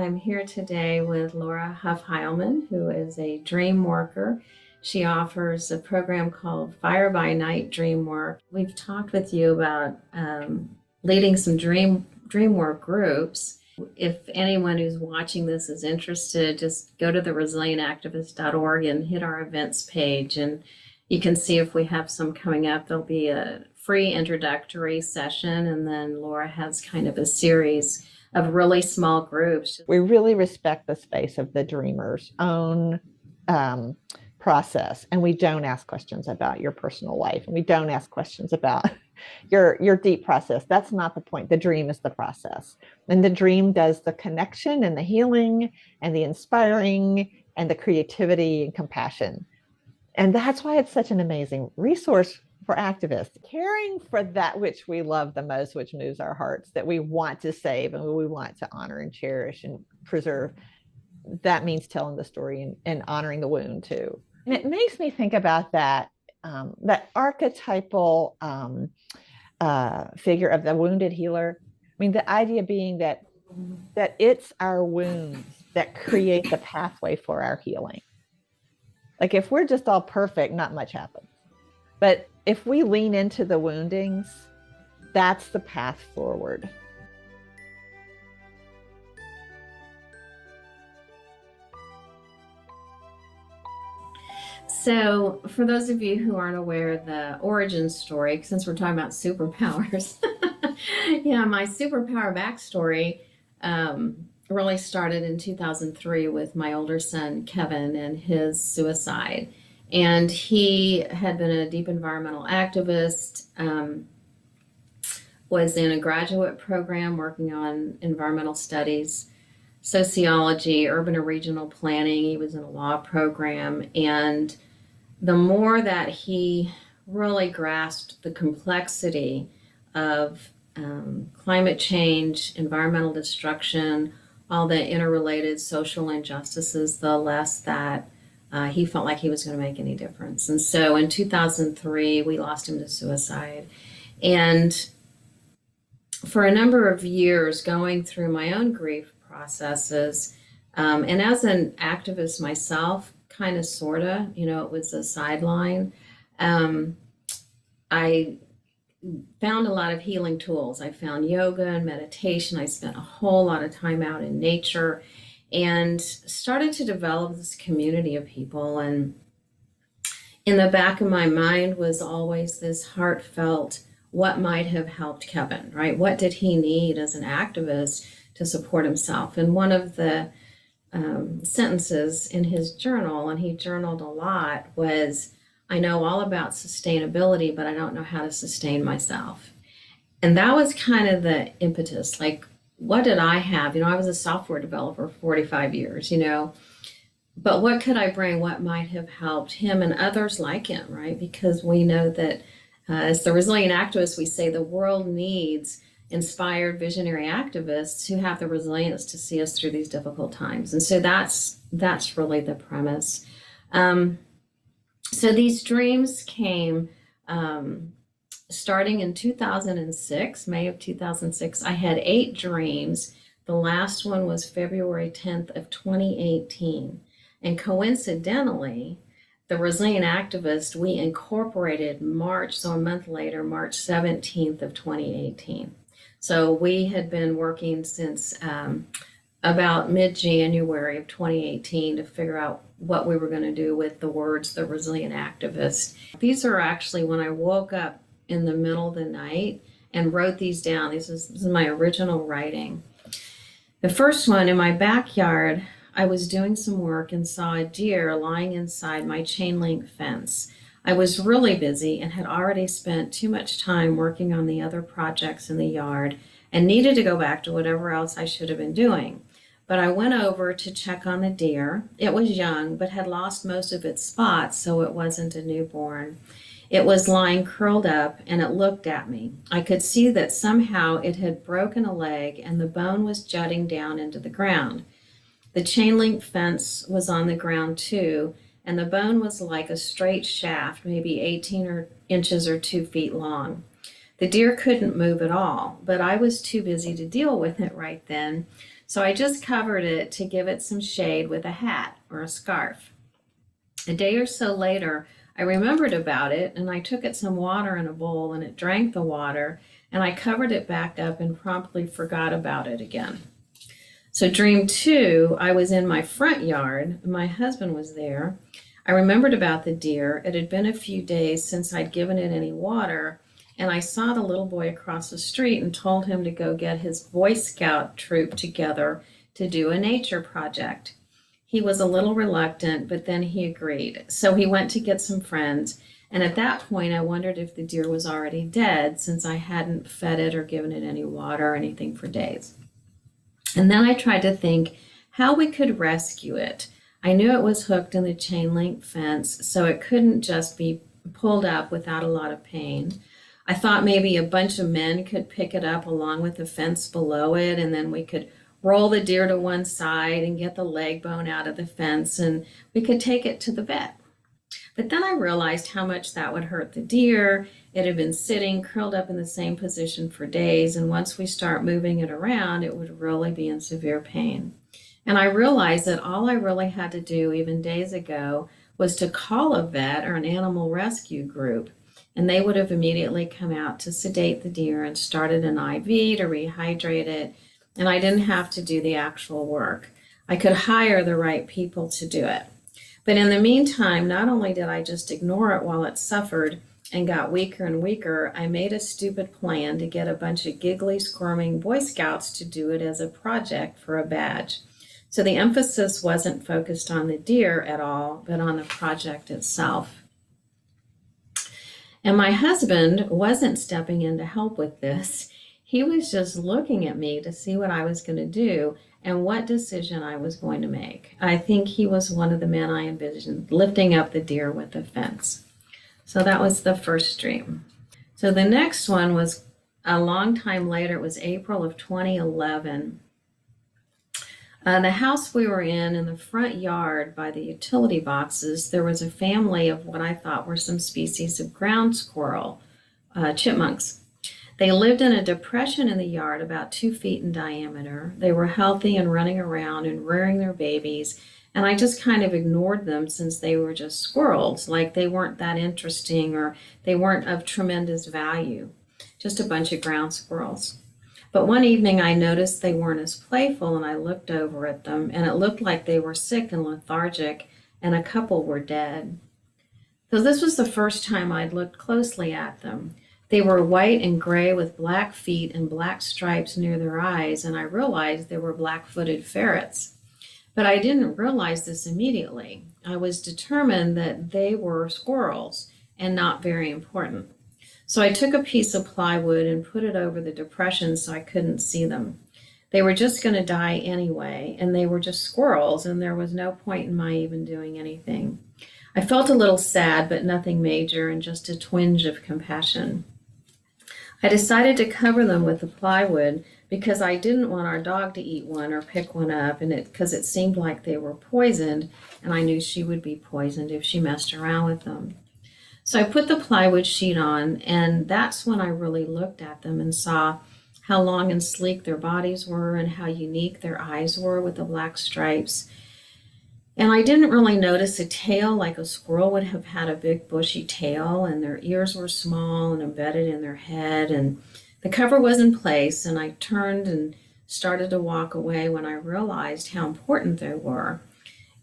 I'm here today with Laura Huff Hileman, who is a dream worker. She offers a program called Fire by Night Dream Work. We've talked with you about leading some dream work groups. If anyone who's watching this is interested, just go to the resilientactivist.org and hit our events page, and you can see if we have some coming up. There'll be a free introductory session, and then Laura has kind of a series of really small groups. We really respect the space of the dreamer's own process, and we don't ask questions about your personal life, and we don't ask questions about your deep process. That's not the point. The dream is the process, and the dream does the connection and the healing and the inspiring and the creativity and compassion. And that's why it's such an amazing resource for activists, caring for that which we love the most, which moves our hearts, that we want to save and we want to honor and cherish and preserve. That means telling the story and honoring the wound too. And it makes me think about that archetypal figure of the wounded healer. I mean, the idea being that it's our wounds that create the pathway for our healing. Like if we're just all perfect, not much happens. But if we lean into the woundings, that's the path forward. So for those of you who aren't aware of the origin story, since we're talking about superpowers, yeah, my superpower backstory really started in 2003 with my older son, Kevin, and his suicide. And he had been a deep environmental activist, was in a graduate program working on environmental studies, sociology, urban and regional planning. He was in a law program. And the more that he really grasped the complexity of climate change, environmental destruction, all the interrelated social injustices, the less that he felt like he was going to make any difference. And so in 2003, we lost him to suicide. And for a number of years, going through my own grief processes, and as an activist myself, kind of, sort of, it was a sideline, I found a lot of healing tools. I found yoga and meditation. I spent a whole lot of time out in nature and started to develop this community of people. And in the back of my mind was always this heartfelt, what might have helped Kevin, right? What did he need as an activist to support himself? And one of the sentences in his journal, and he journaled a lot, was, I know all about sustainability, but I don't know how to sustain myself. And that was kind of the impetus, like, what did I have? I was a software developer for 45 years, but what could I bring? What might have helped him and others like him, right? Because we know that as the resilient activists, we say the world needs inspired visionary activists who have the resilience to see us through these difficult times. And so that's really the premise. So these dreams came starting in 2006, May of 2006. I had 8 dreams. The last one was February 10th of 2018. And coincidentally, the Resilient Activist, we incorporated March, so a month later, March 17th of 2018. So we had been working since about mid-January of 2018 to figure out what we were going to do with the words, the Resilient Activist. These are actually when I woke up in the middle of the night and wrote these down. This is my original writing. The first one, in my backyard, I was doing some work and saw a deer lying inside my chain link fence. I was really busy and had already spent too much time working on the other projects in the yard and needed to go back to whatever else I should have been doing. But I went over to check on the deer. It was young, but had lost most of its spots, so it wasn't a newborn. It was lying curled up, and it looked at me. I could see that somehow it had broken a leg, and the bone was jutting down into the ground. The chain link fence was on the ground too, and the bone was like a straight shaft, maybe 18 inches or 2 feet long. The deer couldn't move at all, but I was too busy to deal with it right then. So I just covered it to give it some shade with a hat or a scarf. A day or so later, I remembered about it and I took it some water in a bowl and it drank the water and I covered it back up and promptly forgot about it again. So dream 2, I was in my front yard. My husband was there. I remembered about the deer. It had been a few days since I'd given it any water, and I saw the little boy across the street and told him to go get his Boy Scout troop together to do a nature project. He was a little reluctant, but then he agreed. So he went to get some friends, and at that point I wondered if the deer was already dead since I hadn't fed it or given it any water or anything for days. And then I tried to think how we could rescue it. I knew it was hooked in the chain link fence, so it couldn't just be pulled up without a lot of pain. I thought maybe a bunch of men could pick it up along with the fence below it, and then we could roll the deer to one side and get the leg bone out of the fence, and we could take it to the vet. But then I realized how much that would hurt the deer. It had been sitting curled up in the same position for days, and once we start moving it around, it would really be in severe pain. And I realized that all I really had to do even days ago was to call a vet or an animal rescue group, and they would have immediately come out to sedate the deer and started an IV to rehydrate it, and I didn't have to do the actual work. I could hire the right people to do it. But in the meantime, not only did I just ignore it while it suffered and got weaker and weaker, I made a stupid plan to get a bunch of giggly, squirming Boy Scouts to do it as a project for a badge. So the emphasis wasn't focused on the deer at all, but on the project itself. And my husband wasn't stepping in to help with this. He was just looking at me to see what I was going to do and what decision I was going to make. I think he was one of the men I envisioned lifting up the deer with the fence. So that was the first dream. So the next one was a long time later. It was April of 2011. The house we were in the front yard by the utility boxes, there was a family of what I thought were some species of ground squirrel, chipmunks. They lived in a depression in the yard about 2 feet in diameter. They were healthy and running around and rearing their babies, and I just kind of ignored them since they were just squirrels, like they weren't that interesting or they weren't of tremendous value, just a bunch of ground squirrels. But one evening I noticed they weren't as playful, and I looked over at them, and it looked like they were sick and lethargic, and a couple were dead. So this was the first time I'd looked closely at them. They were white and gray with black feet and black stripes near their eyes, and I realized they were black-footed ferrets. But I didn't realize this immediately. I was determined that they were squirrels and not very important. So I took a piece of plywood and put it over the depression so I couldn't see them. They were just going to die anyway, and they were just squirrels, and there was no point in my even doing anything. I felt a little sad, but nothing major, and just a twinge of compassion. I decided to cover them with the plywood because I didn't want our dog to eat one or pick one up, and because it seemed like they were poisoned, and I knew she would be poisoned if she messed around with them. So I put the plywood sheet on, and that's when I really looked at them and saw how long and sleek their bodies were and how unique their eyes were with the black stripes. And I didn't really notice a tail like a squirrel would have had a big bushy tail, and their ears were small and embedded in their head, and the cover was in place, and I turned and started to walk away when I realized how important they were.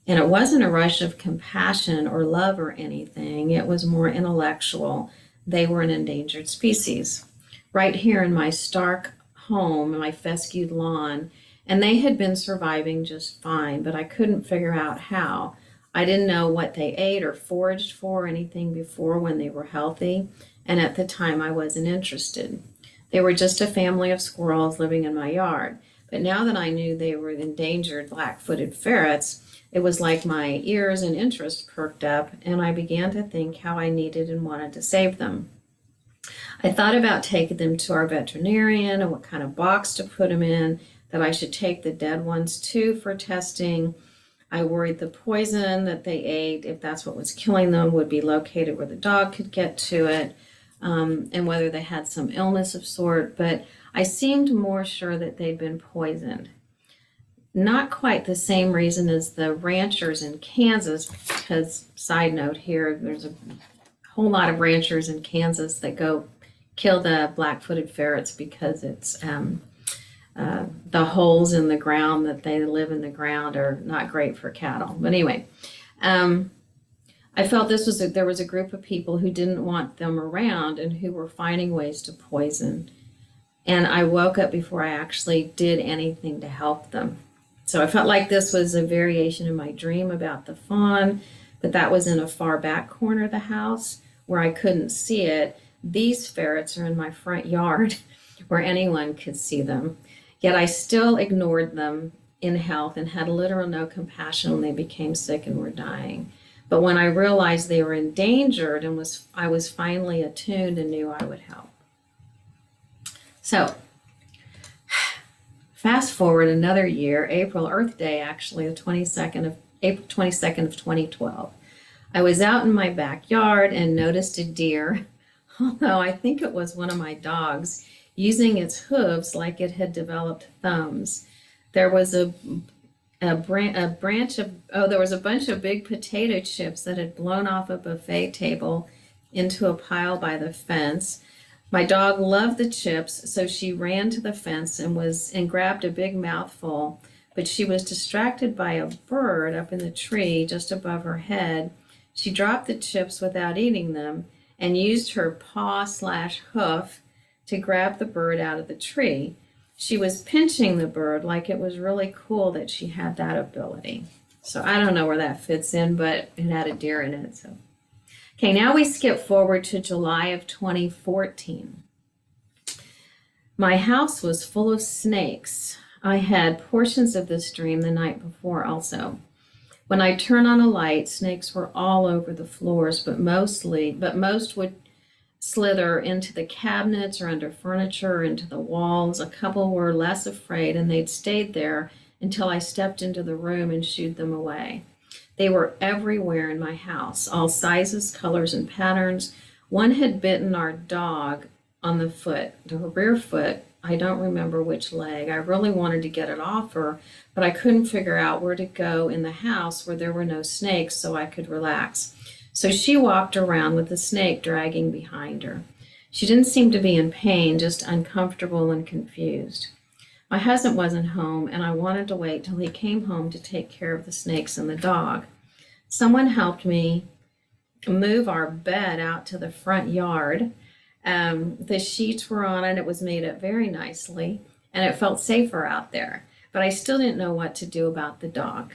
And it wasn't a rush of compassion or love or anything. It was more intellectual. They were an endangered species. Right here in my Stark home, in my fescued lawn, and they had been surviving just fine, but I couldn't figure out how. I didn't know what they ate or foraged for or anything before when they were healthy, and at the time I wasn't interested. They were just a family of squirrels living in my yard. But now that I knew they were endangered black-footed ferrets, it was like my ears and interest perked up, and I began to think how I needed and wanted to save them. I thought about taking them to our veterinarian and what kind of box to put them in, that I should take the dead ones too for testing. I worried the poison that they ate, if that's what was killing them, would be located where the dog could get to it, and whether they had some illness of sort, but I seemed more sure that they'd been poisoned. not quite the same reason as the ranchers in Kansas, because side note here, there's a whole lot of ranchers in Kansas that go kill the black-footed ferrets because it's the holes in the ground that they live in the ground are not great for cattle. But anyway, I felt there was a group of people who didn't want them around and who were finding ways to poison. And I woke up before I actually did anything to help them. So I felt like this was a variation in my dream about the fawn, but that was in a far back corner of the house where I couldn't see it. These ferrets are in my front yard where anyone could see them. Yet I still ignored them in health and had little or no compassion when they became sick and were dying. But when I realized they were endangered and I was finally attuned and knew I would help. So fast forward another year, April Earth Day, actually, April 22nd of 2012. I was out in my backyard and noticed a deer, although I think it was one of my dogs, using its hooves like it had developed thumbs. There was a bunch of big potato chips that had blown off a buffet table into a pile by the fence. My dog loved the chips, so she ran to the fence and grabbed a big mouthful, but she was distracted by a bird up in the tree just above her head. She dropped the chips without eating them and used her paw/hoof to grab the bird out of the tree. She was pinching the bird like it was really cool that she had that ability. So I don't know where that fits in, but it had a deer in it. So, okay, now we skip forward to July of 2014. My house was full of snakes. I had portions of this dream the night before also. When I turned on a light, snakes were all over the floors, but most would slither into the cabinets or under furniture or into the walls. A couple were less afraid, and they'd stayed there until I stepped into the room and shooed them away. They were everywhere in my house, all sizes, colors, and patterns. One had bitten our dog on the foot, the rear foot. I don't remember which leg. I really wanted to get it off her, but I couldn't figure out where to go in the house where there were no snakes so I could relax. So she walked around with the snake dragging behind her. She didn't seem to be in pain, just uncomfortable and confused. My husband wasn't home, and I wanted to wait till he came home to take care of the snakes and the dog. Someone helped me move our bed out to the front yard. The sheets were on and it was made up very nicely, and it felt safer out there. But I still didn't know what to do about the dog.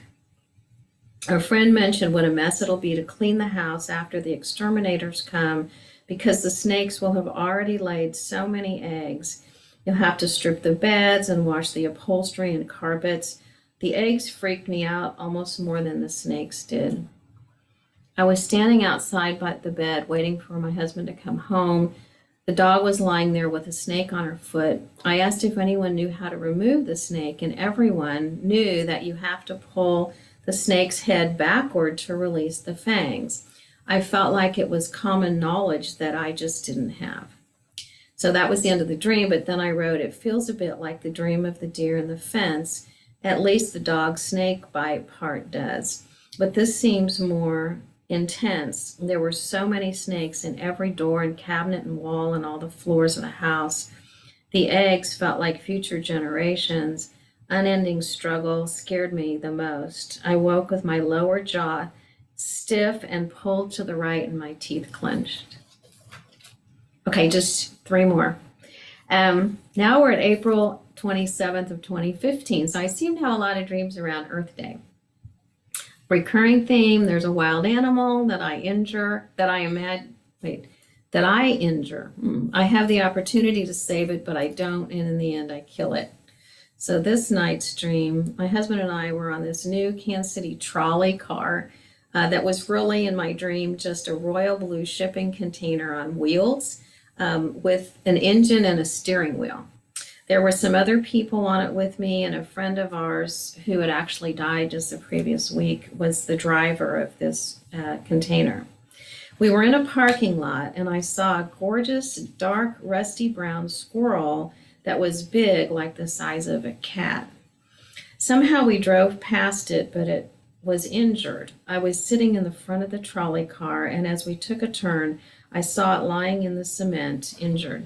A friend mentioned what a mess it'll be to clean the house after the exterminators come, because the snakes will have already laid so many eggs. You'll have to strip the beds and wash the upholstery and carpets. The eggs freaked me out almost more than the snakes did. I was standing outside by the bed waiting for my husband to come home. The dog was lying there with a snake on her foot. I asked if anyone knew how to remove the snake, and everyone knew that you have to pull the snake's head backward to release the fangs. I felt like it was common knowledge that I just didn't have. So that was the end of the dream, but then I wrote, it feels a bit like the dream of the deer in the fence. At least the dog snake bite part does. But this seems more intense. There were so many snakes in every door and cabinet and wall and all the floors of the house. The eggs felt like future generations. Unending struggle scared me the most. I woke with my lower jaw stiff and pulled to the right and my teeth clenched. Okay, just 3 more. Now we're at April 27th of 2015. So I seem to have a lot of dreams around Earth Day. Recurring theme, there's a wild animal that I injure. I have the opportunity to save it, but I don't, and in the end I kill it. So this night's dream, my husband and I were on this new Kansas City trolley car that was really, in my dream, just a royal blue shipping container on wheels with an engine and a steering wheel. There were some other people on it with me, and a friend of ours who had actually died just the previous week was the driver of this container. We were in a parking lot, and I saw a gorgeous, dark, rusty brown squirrel that was big, like the size of a cat. Somehow we drove past it, but it was injured. I was sitting in the front of the trolley car, and as we took a turn, I saw it lying in the cement, injured.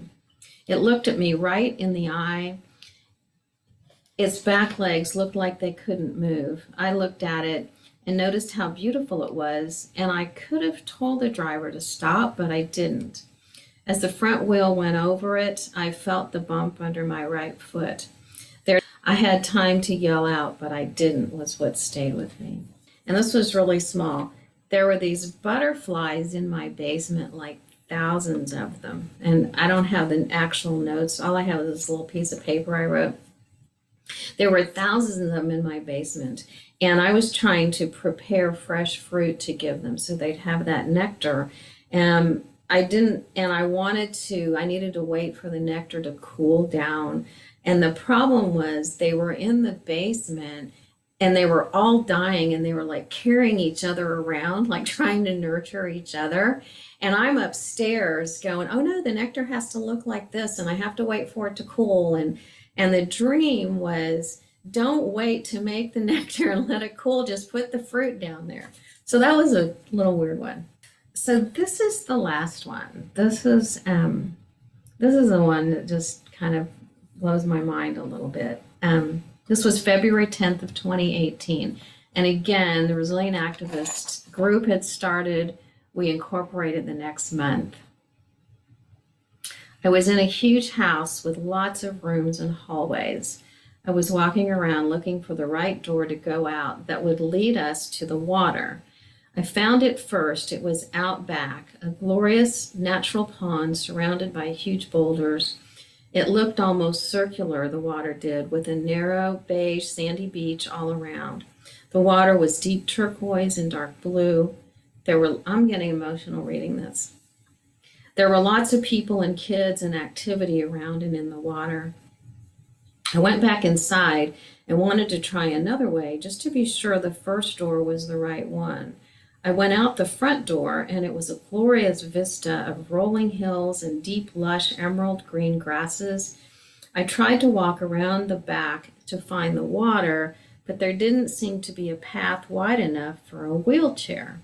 It looked at me right in the eye. Its back legs looked like they couldn't move. I looked at it and noticed how beautiful it was, and I could have told the driver to stop, but I didn't. As the front wheel went over it, I felt the bump under my right foot. I had time to yell out, but I didn't, was what stayed with me. And this was really small. There were these butterflies in my basement, like thousands of them. And I don't have the actual notes. All I have is this little piece of paper I wrote. There were thousands of them in my basement. And I was trying to prepare fresh fruit to give them so they'd have that nectar. I needed to wait for the nectar to cool down. And the problem was they were in the basement and they were all dying and they were like carrying each other around, like trying to nurture each other. And I'm upstairs going, oh no, the nectar has to look like this and I have to wait for it to cool. And the dream was, don't wait to make the nectar and let it cool, just put the fruit down there. So that was a little weird one. So this is the last one. This is the one that just kind of blows my mind a little bit. This was February 10th of 2018. And again, the Resilient Activists group had started. We incorporated the next month. I was in a huge house with lots of rooms and hallways. I was walking around looking for the right door to go out that would lead us to the water. I found it first. It was out back, a glorious natural pond surrounded by huge boulders. It looked almost circular, the water did, with a narrow, beige, sandy beach all around. The water was deep turquoise and dark blue. I'm getting emotional reading this. There were lots of people and kids and activity around and in the water. I went back inside and wanted to try another way just to be sure the first door was the right one. I went out the front door, and it was a glorious vista of rolling hills and deep, lush, emerald green grasses. I tried to walk around the back to find the water, but there didn't seem to be a path wide enough for a wheelchair.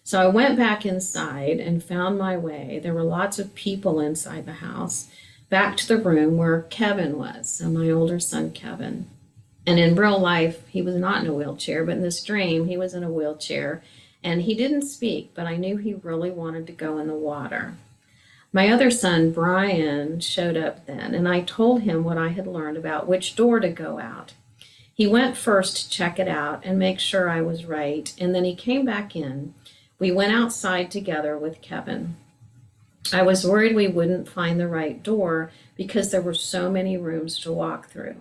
So I went back inside and found my way. There were lots of people inside the house, back to the room where Kevin was, so my older son, Kevin. And in real life, he was not in a wheelchair, but in this dream, he was in a wheelchair. And he didn't speak, but I knew he really wanted to go in the water. My other son, Brian, showed up then, and I told him what I had learned about which door to go out. He went first to check it out and make sure I was right, and then he came back in. We went outside together with Kevin. I was worried we wouldn't find the right door because there were so many rooms to walk through.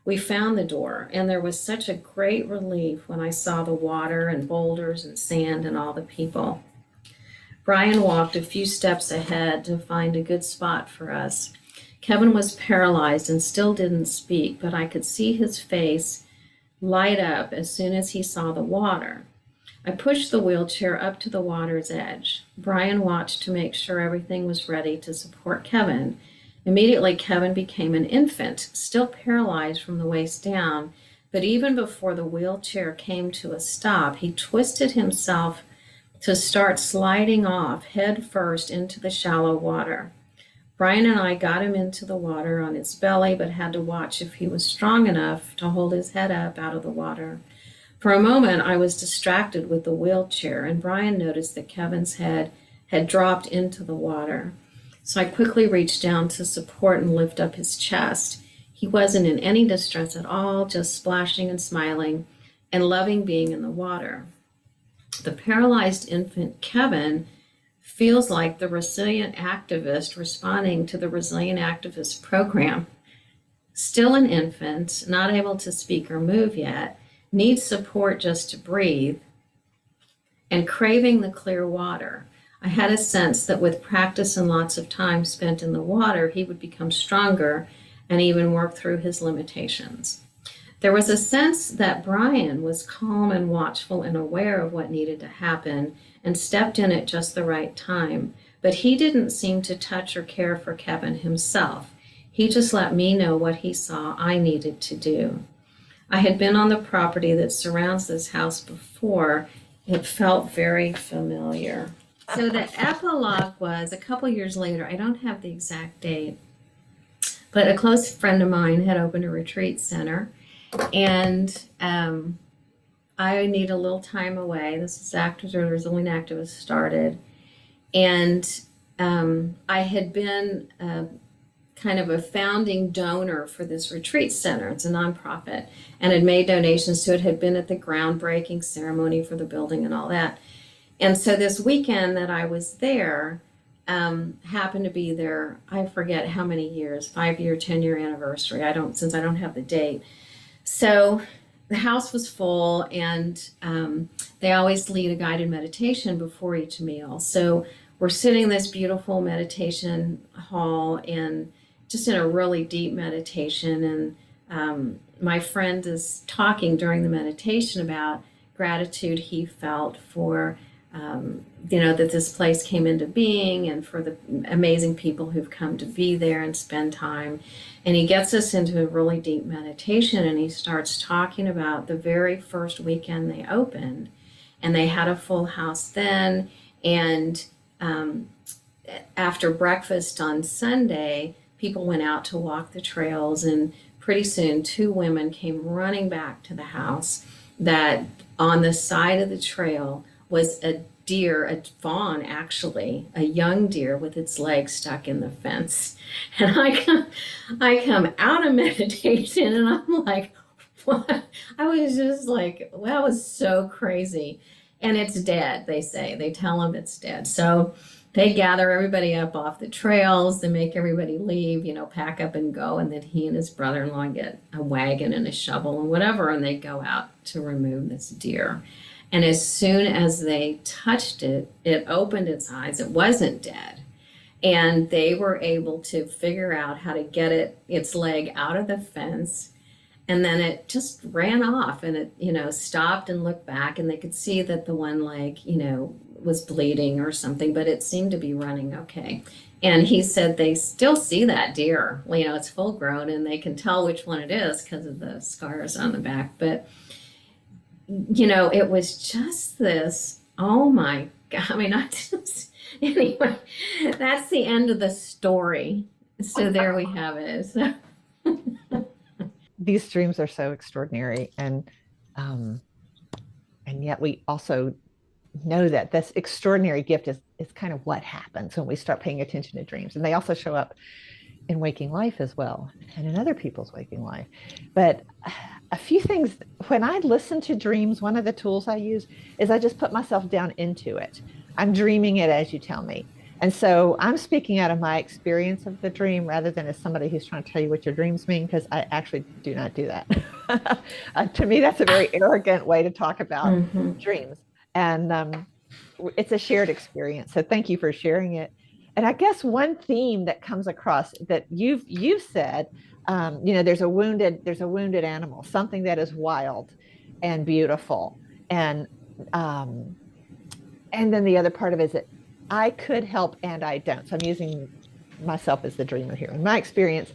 We found the door, and there was such a great relief when I saw the water and boulders and sand and all the people. Brian walked a few steps ahead to find a good spot for us. Kevin was paralyzed and still didn't speak, but I could see his face light up as soon as he saw the water. I pushed the wheelchair up to the water's edge. Brian watched to make sure everything was ready to support Kevin. Immediately, Kevin became an infant, still paralyzed from the waist down, but even before the wheelchair came to a stop, he twisted himself to start sliding off head first into the shallow water. Brian and I got him into the water on his belly, but had to watch if he was strong enough to hold his head up out of the water. For a moment, I was distracted with the wheelchair, and Brian noticed that Kevin's head had dropped into the water. So I quickly reached down to support and lift up his chest. He wasn't in any distress at all, just splashing and smiling and loving being in the water. The paralyzed infant Kevin feels like the resilient activist responding to the Resilient Activist program. Still an infant, not able to speak or move yet, needs support just to breathe, and craving the clear water. I had a sense that with practice and lots of time spent in the water, he would become stronger and even work through his limitations. There was a sense that Brian was calm and watchful and aware of what needed to happen and stepped in at just the right time, but he didn't seem to touch or care for Kevin himself. He just let me know what he saw I needed to do. I had been on the property that surrounds this house before. It felt very familiar. So the epilogue was a couple years later. I don't have the exact date, but a close friend of mine had opened a retreat center, and I need a little time away. This is after the Resilient Activist started, and I had been kind of a founding donor for this retreat center. It's a nonprofit, and had made donations to it, had been at the groundbreaking ceremony for the building and all that. And so this weekend that I was there, happened to be their, I forget how many years, 5-year, 10-year anniversary. Since I don't have the date. So the house was full, and they always lead a guided meditation before each meal. So we're sitting in this beautiful meditation hall and just in a really deep meditation. And my friend is talking during the meditation about gratitude he felt for, that this place came into being, and for the amazing people who've come to be there and spend time. And he gets us into a really deep meditation, and he starts talking about the very first weekend they opened, and they had a full house then. And after breakfast on Sunday, people went out to walk the trails, and pretty soon 2 women came running back to the house. That on the side of the trail was a deer, a fawn actually, a young deer with its legs stuck in the fence. And I come out of meditation, and I'm like, what? I was just like, well, that was so crazy. And it's dead, they say. They tell them it's dead. So they gather everybody up off the trails. They make everybody leave, pack up and go. And then he and his brother-in-law get a wagon and a shovel and whatever, and they go out to remove this deer. And as soon as they touched it, it opened its eyes. It wasn't dead. And they were able to figure out how to get its leg out of the fence. And then it just ran off, and it, stopped and looked back, and they could see that the one leg, was bleeding or something, but it seemed to be running okay. And he said they still see that deer. It's full grown, and they can tell which one it is because of the scars on the back. But it was just this, oh my God. Anyway, that's the end of the story. So there we have it. So. These dreams are so extraordinary. And yet we also know that this extraordinary gift is kind of what happens when we start paying attention to dreams. And they also show up in waking life as well, and in other people's waking life. But a few things, when I listen to dreams, one of the tools I use is I just put myself down into it. I'm dreaming it as you tell me. And so I'm speaking out of my experience of the dream rather than as somebody who's trying to tell you what your dreams mean, because I actually do not do that. To me, that's a very arrogant way to talk about dreams. And it's a shared experience. So thank you for sharing it. And I guess one theme that comes across that you've said, there's a wounded animal, something that is wild and beautiful. And then the other part of it is that I could help and I don't. So I'm using myself as the dreamer here. In my experience,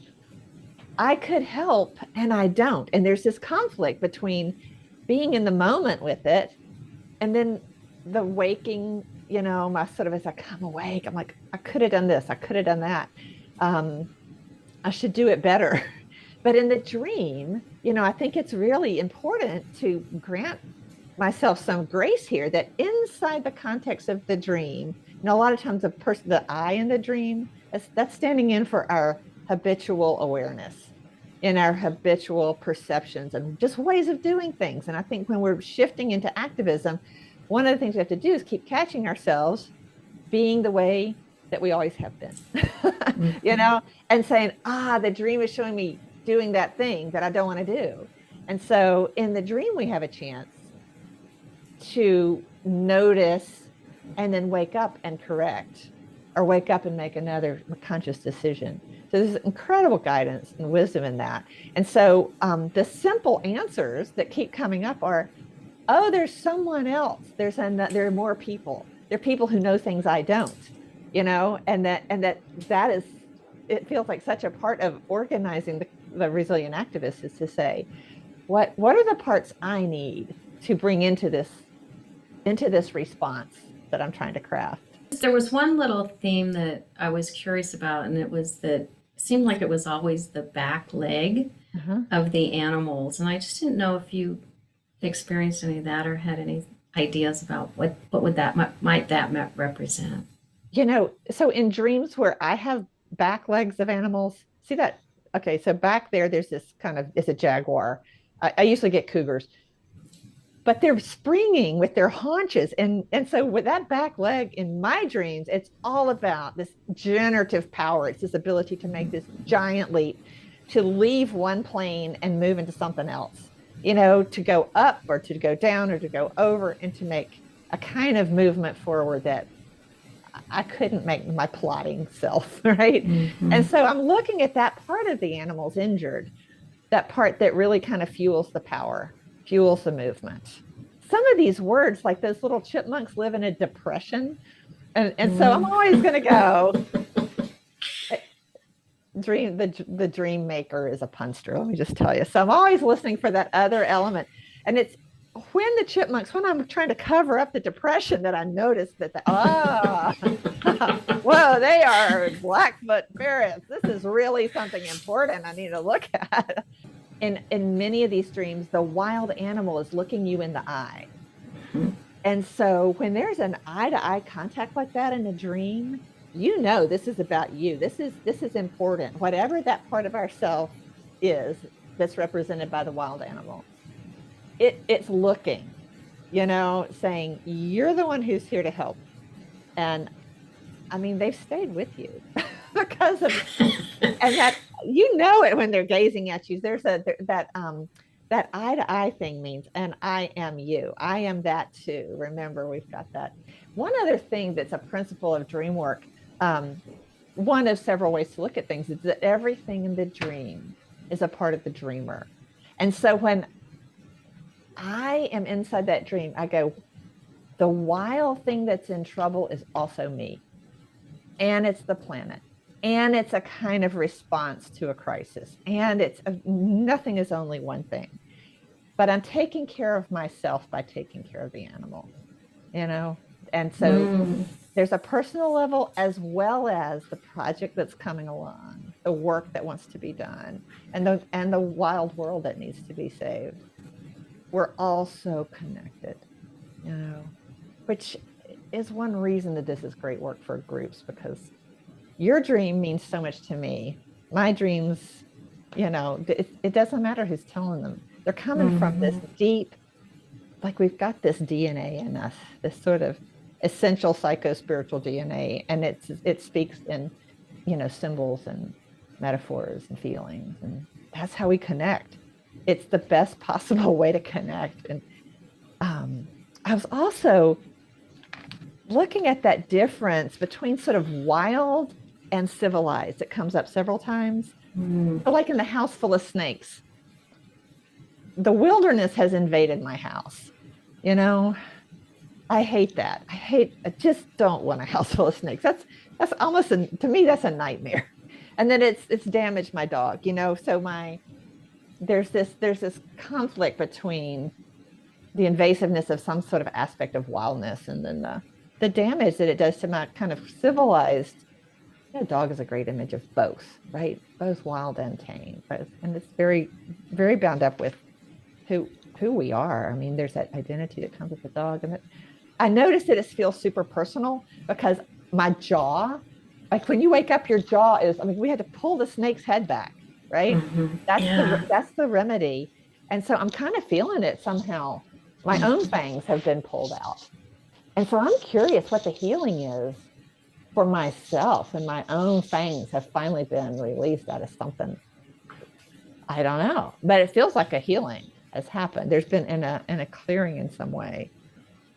I could help and I don't. And there's this conflict between being in the moment with it and then the waking, my sort of, as I come awake, I'm like, I could have done this, I could have done that. I should do it better. But in the dream, I think it's really important to grant myself some grace here, that inside the context of the dream, a lot of times the I in the dream, that's standing in for our habitual awareness, in our habitual perceptions and just ways of doing things. And I think when we're shifting into activism, one of the things we have to do is keep catching ourselves being the way that we always have been, and saying, the dream is showing me doing that thing that I don't want to do. And so in the dream, we have a chance to notice and then wake up and correct, or wake up and make another conscious decision. So there's incredible guidance and wisdom in that. And so the simple answers that keep coming up are, there's someone else. There are more people. There are people who know things I don't, and that is, it feels like such a part of organizing the resilient activists is to say, what are the parts I need to bring into this response that I'm trying to craft? There was one little theme that I was curious about, and it was that it seemed like it was always the back leg Uh-huh. of the animals. And I just didn't know if you experienced any of that or had any ideas about what would that might that represent. So in dreams where I have back legs of animals, see that? Okay, so back there's this kind of, it's a jaguar. I usually get cougars, but they're springing with their haunches. And so with that back leg in my dreams, it's all about this generative power. It's this ability to make this giant leap, to leave one plane and move into something else, to go up or to go down or to go over, and to make a kind of movement forward that I couldn't make my plotting self, right? Mm-hmm. And so I'm looking at that part of the animal's injured, that part that really kind of fuels the power, fuels the movement. Some of these words, like those little chipmunks, live in a depression. And so I'm always going to go, the dream maker is a punster, let me just tell you. So I'm always listening for that other element. And it's when the chipmunks, when I'm trying to cover up the depression, that I notice that, whoa, they are Blackfoot ferrets. This is really something important I need to look at. In many of these dreams, the wild animal is looking you in the eye. And so when there's an eye-to-eye contact like that in a dream, this is about you. This is important. Whatever that part of ourself is that's represented by the wild animal, it's looking, saying, you're the one who's here to help. And I mean, they've stayed with you because of, and that, it when they're gazing at you. There's that eye-to-eye thing means, and I am you. I am that too. Remember, we've got that. One other thing that's a principle of dream work, one of several ways to look at things, is that everything in the dream is a part of the dreamer. And so when I am inside that dream, I go, the wild thing that's in trouble is also me. And it's the planet. And it's a kind of response to a crisis. And nothing is only one thing. But I'm taking care of myself by taking care of the animal, And so there's a personal level as well as the project that's coming along, the work that wants to be done, and the wild world that needs to be saved. We're all so connected, which is one reason that this is great work for groups, because your dream means so much to me. My dreams, it doesn't matter who's telling them. They're coming from this deep, like we've got this DNA in us, this sort of essential psycho-spiritual DNA. And it speaks in, symbols and metaphors and feelings. And that's how we connect. It's the best possible way to connect. And I was also looking at that difference between sort of wild and civilized. It comes up several times. So like in the house full of snakes, the wilderness has invaded my house. I hate that. I just don't want a house full of snakes. That's almost, to me, that's a nightmare. And then it's damaged my dog, so there's this conflict between the invasiveness of some sort of aspect of wildness and then the damage that it does to my kind of civilized. Dog is a great image of both, right? Both wild and tame, and it's very, very bound up with who we are. I mean, there's that identity that comes with the dog, and I noticed that it feels super personal because my jaw, like when you wake up, your jaw is. I mean, we had to pull the snake's head back, right? That's the remedy, and so I'm kind of feeling it somehow. My own fangs have been pulled out, and so I'm curious what the healing is for myself, and my own fangs have finally been released out of something. I don't know, but it feels like a healing has happened. There's been in a clearing in some way.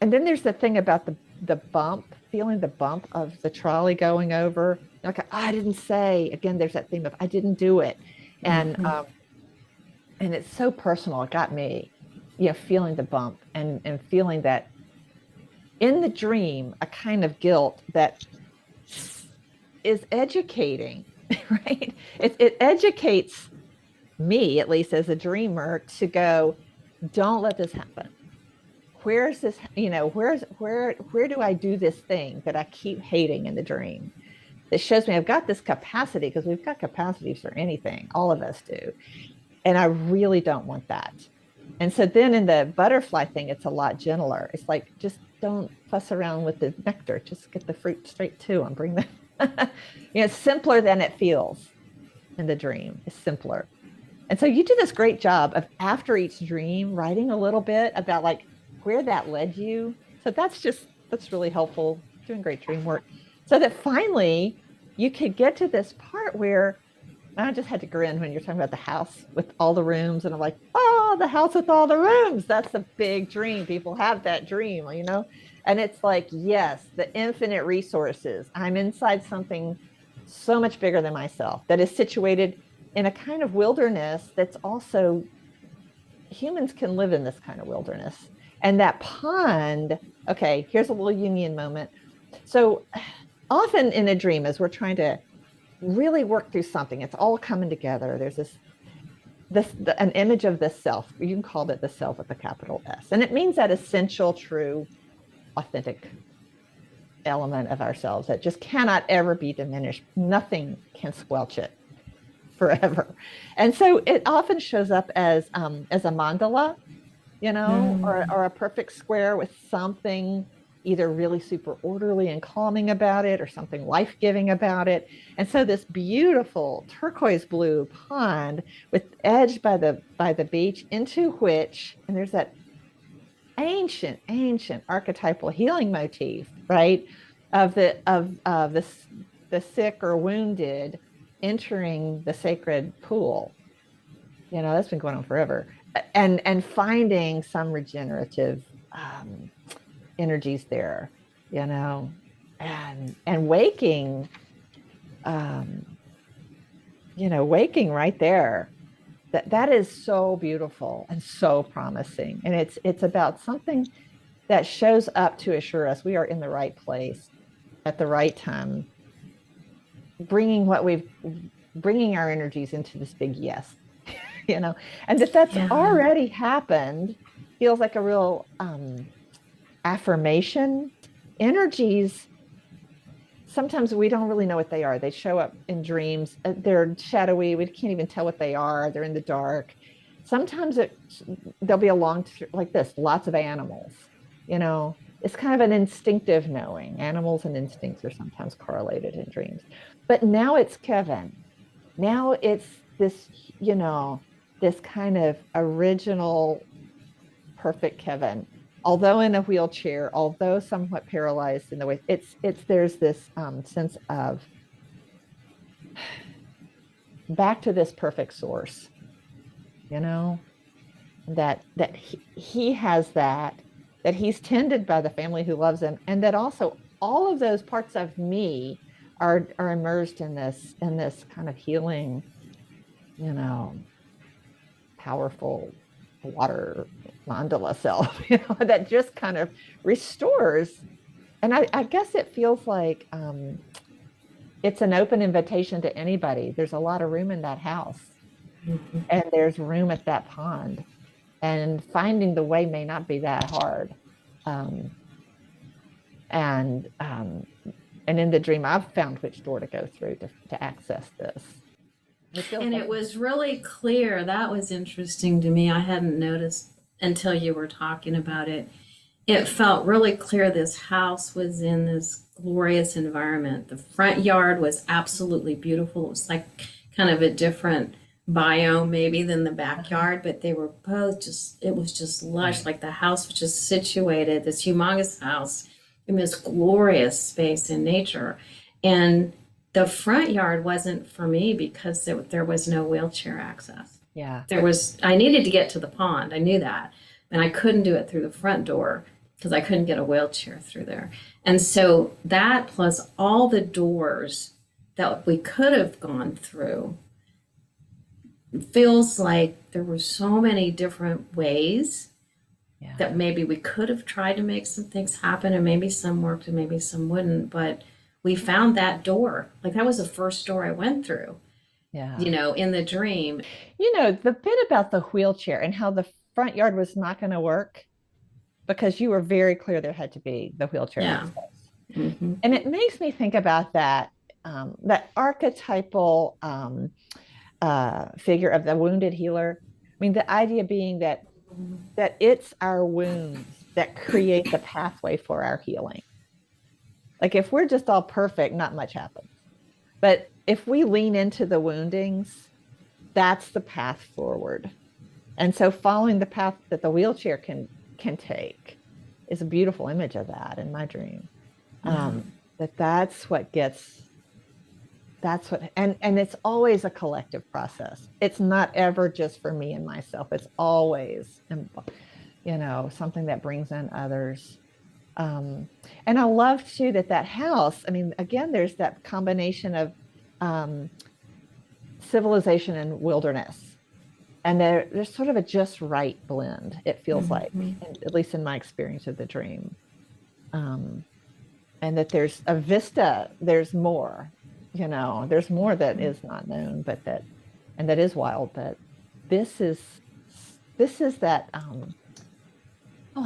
And then there's the thing about the bump, feeling the bump of the trolley going over. Like, I didn't say, again, there's that theme of I didn't do it. And and it's so personal. It got me, feeling the bump and feeling that in the dream, a kind of guilt that is educating, right? It educates me, at least as a dreamer, to go, don't let this happen. Where's this, where do I do this thing that I keep hating in the dream? It shows me I've got this capacity, because we've got capacities for anything, all of us do. And I really don't want that. And so then in the butterfly thing, it's a lot gentler. It's like, just don't fuss around with the nectar, just get the fruit straight to them. Bring the, it's simpler than it feels in the dream. It's simpler. And so you do this great job of, after each dream, writing a little bit about like where that led you. So that's really helpful. Doing great dream work. So that finally you could get to this part where I just had to grin when you're talking about the house with all the rooms. And I'm like, oh, the house with all the rooms. That's a big dream. People have that dream, And it's like, yes, the infinite resources. I'm inside something so much bigger than myself that is situated in a kind of wilderness that's also, humans can live in this kind of wilderness. And that pond, okay, here's a little Jungian moment. So often in a dream, as we're trying to really work through something, it's all coming together. There's an image of the self. You can call it the self with a capital S. And it means that essential, true, authentic element of ourselves that just cannot ever be diminished. Nothing can squelch it forever. And so it often shows up as a mandala, or a perfect square with something either really super orderly and calming about it or something life-giving about it. And so this beautiful turquoise blue pond edged by the beach, into which, and there's that ancient archetypal healing motif, right? Of the sick or wounded entering the sacred pool. That's been going on forever. And finding some regenerative energies there, and waking, waking right there. That is so beautiful and so promising. And it's about something that shows up to assure us we are in the right place at the right time, bringing our energies into this big yes, and that's already happened feels like a real affirmation. Energies, sometimes we don't really know what they are. They show up in dreams. They're shadowy. We can't even tell what they are. They're in the dark. Sometimes they'll be along like this, lots of animals, it's kind of an instinctive knowing. Animals and instincts are sometimes correlated in dreams. But now it's Kevin. Now it's this, this kind of original, perfect Kevin. Although in a wheelchair, although somewhat paralyzed in the way, there's this sense of back to this perfect source, that he has that he's tended by the family who loves him, and that also all of those parts of me are immersed in this kind of healing, powerful water mandala self, that just kind of restores. And I guess it feels like it's an open invitation to anybody. There's a lot of room in that house, and there's room at that pond, and finding the way may not be that hard. And in the dream, I've found which door to go through to access this. And it was really clear. That was interesting to me. I hadn't noticed until you were talking about it. It felt really clear this house was in this glorious environment. The front yard was absolutely beautiful. It was like kind of a different biome maybe than the backyard, but they were both it was just lush. Like the house was just situated, this humongous house in this glorious space in nature. And the front yard wasn't for me because there was no wheelchair access. Yeah. I needed to get to the pond. I knew that. And I couldn't do it through the front door because I couldn't get a wheelchair through there. And so that plus all the doors that we could have gone through feels like there were so many different ways that maybe we could have tried to make some things happen, and maybe some worked and maybe some wouldn't, but we found that door. Like that was the first door I went through. Yeah. in the dream. The bit about the wheelchair and how the front yard was not going to work because you were very clear there had to be the wheelchair Yeah. access. Mm-hmm. And it makes me think about that archetypal figure of the wounded healer. I mean, the idea being that it's our wounds that create the pathway for our healing. Like if we're just all perfect, not much happens. But if we lean into the woundings, that's the path forward. And so following the path that the wheelchair can take is a beautiful image of that in my dream. That's what and it's always a collective process. It's not ever just for me and myself. It's always, something that brings in others. And I love too that house. I mean, again, there's that combination of civilization and wilderness, and there's sort of a just right blend. It feels like, at least in my experience of the dream, and that there's a vista. There's more, there's more that is not known, but that is wild. But this is that. I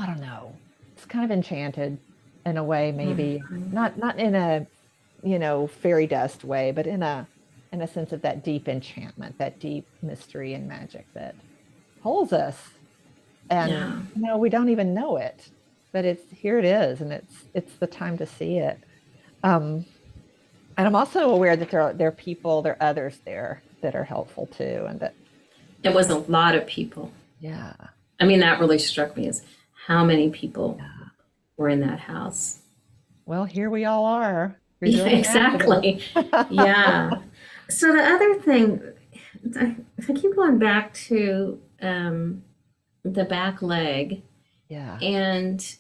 don't know. It's kind of enchanted in a way, maybe not in a fairy dust way, but in a sense of that deep enchantment, that deep mystery and magic that holds us. And we don't even know it, but here it is, and it's the time to see it. And I'm also aware that there are people, there are others there that are helpful too, and that it was a lot of people. Yeah. I mean, that really struck me, is how many people were in that house. Well, here we all are. Yeah, exactly. Yeah. So the other thing, I keep going back to the back leg. Yeah. And,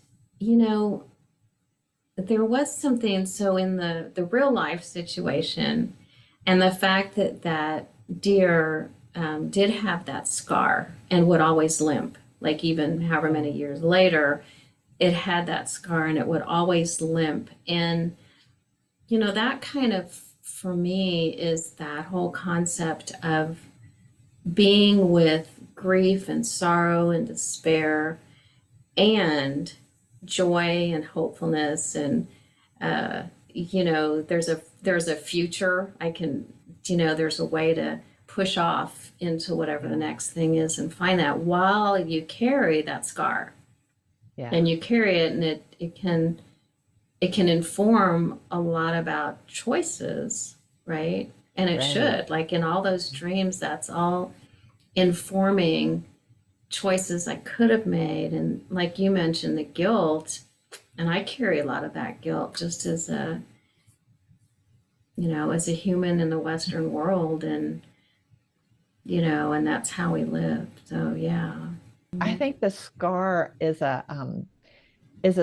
there was something, so in the real life situation, and the fact that deer did have that scar and would always limp, like even however many years later, it had that scar and it would always limp. And, that kind of, for me, is that whole concept of being with grief and sorrow and despair and joy and hopefulness. And, there's a future. I can, there's a way to push off into whatever the next thing is and find that while you carry that scar. Yeah. And you carry it, and it can inform a lot about choices, right? And it should, like in all those dreams, that's all informing choices I could have made. And like you mentioned, the guilt, and I carry a lot of that guilt just as a human in the Western world, and and that's how we live. So yeah. I think the scar is a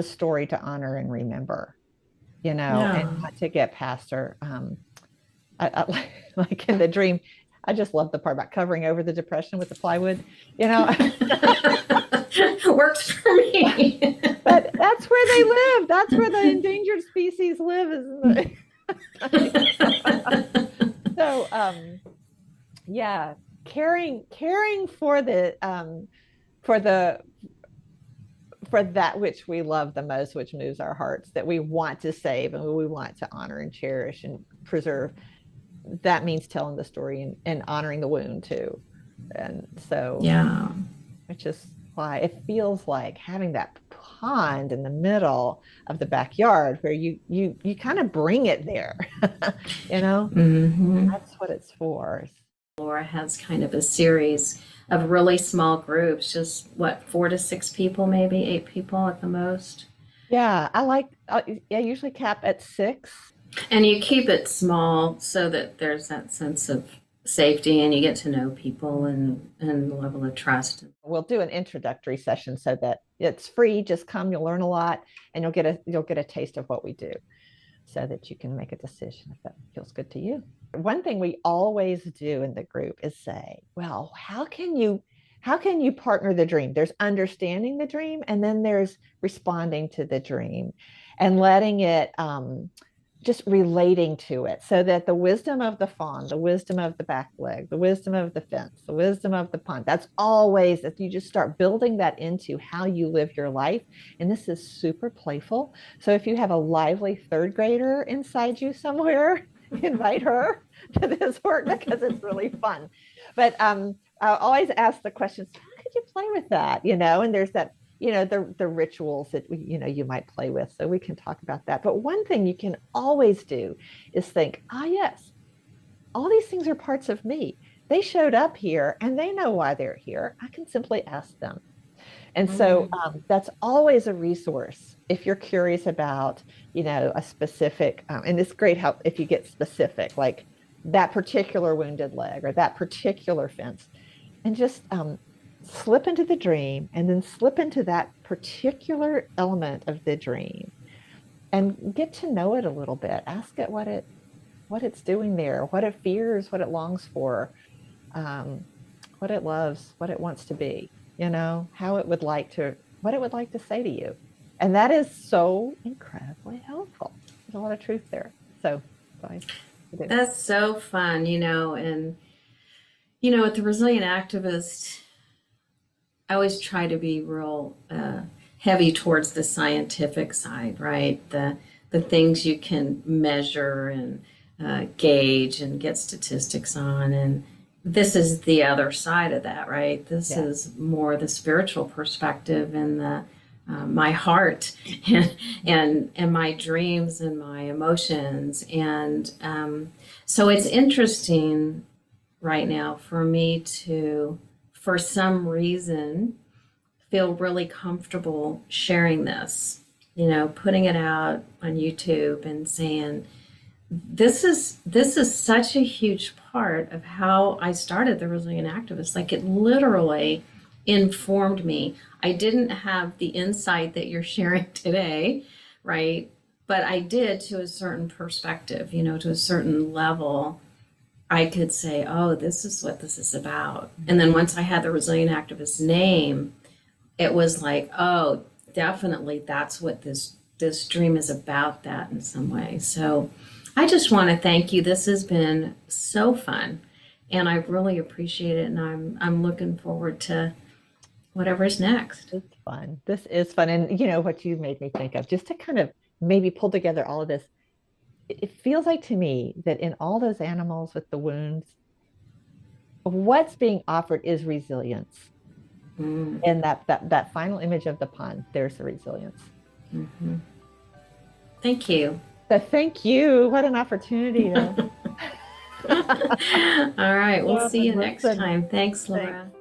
story to honor and remember, and not to get past her. I like in the dream, I just love the part about covering over the depression with the plywood, Works for me. But that's where they live. That's where the endangered species live, isn't it? So, yeah, caring for that which we love the most, which moves our hearts, that we want to save and we want to honor and cherish and preserve. That means telling the story and honoring the wound too. And so, yeah, which is why it feels like having that pond in the middle of the backyard where you kind of bring it there, That's what it's for. Laura has kind of a series of really small groups, just 4 to 6 people, maybe 8 people at the most. Yeah, I usually cap at 6. And you keep it small so that there's that sense of safety and you get to know people and the level of trust. We'll do an introductory session so that it's free. Just come, you'll learn a lot, and you'll get a taste of what we do so that you can make a decision if that feels good to you. One thing we always do in the group is say, well, how can you partner the dream? There's understanding the dream, and then there's responding to the dream and letting it just relating to it, so that the wisdom of the fawn, the wisdom of the back leg, the wisdom of the fence, the wisdom of the pond, that's always, that you just start building that into how you live your life. And this is super playful. So if you have a lively third grader inside you somewhere, invite her to this work because it's really fun. But I always ask the questions, how could you play with that? And there's that, the rituals that you might play with. So we can talk about that. But one thing you can always do is think, yes, all these things are parts of me. They showed up here and they know why they're here. I can simply ask them. And so that's always a resource if you're curious about, a specific, and it's great how if you get specific, like that particular wounded leg or that particular fence, and just slip into the dream and then slip into that particular element of the dream and get to know it a little bit. Ask it what it's doing there, what it fears, what it longs for, what it loves, what it wants to be, what it would like to say to you. And that is so incredibly helpful. There's a lot of truth there. So that's so fun, and at the Resilient Activist, I always try to be real heavy towards the scientific side, right? The things you can measure and gauge and get statistics on. And this is the other side of that, right? This is more the spiritual perspective and the my heart and my dreams and my emotions. And so it's interesting right now for me to, for some reason, feel really comfortable sharing this, putting it out on YouTube and saying, this is such a huge part of how I started the Resilient Activist. Like, it literally informed me. I didn't have the insight that you're sharing today, right? But I did, to a certain perspective, to a certain level. I could say, oh, this is what this is about. And then once I had the Resilient Activist name, it was like, oh, definitely that's what this dream is about, that in some way. So I just want to thank you. This has been so fun, and I really appreciate it. And I'm looking forward to whatever's next. It's fun. This is fun. And what you made me think of, just to kind of maybe pull together all of this, it feels like to me that in all those animals with the wounds, what's being offered is resilience. And that final image of the pond, there's the resilience. Mm-hmm. Thank you. So thank you. What an opportunity. All right. We'll see you next time. Thanks, Laura. Thanks.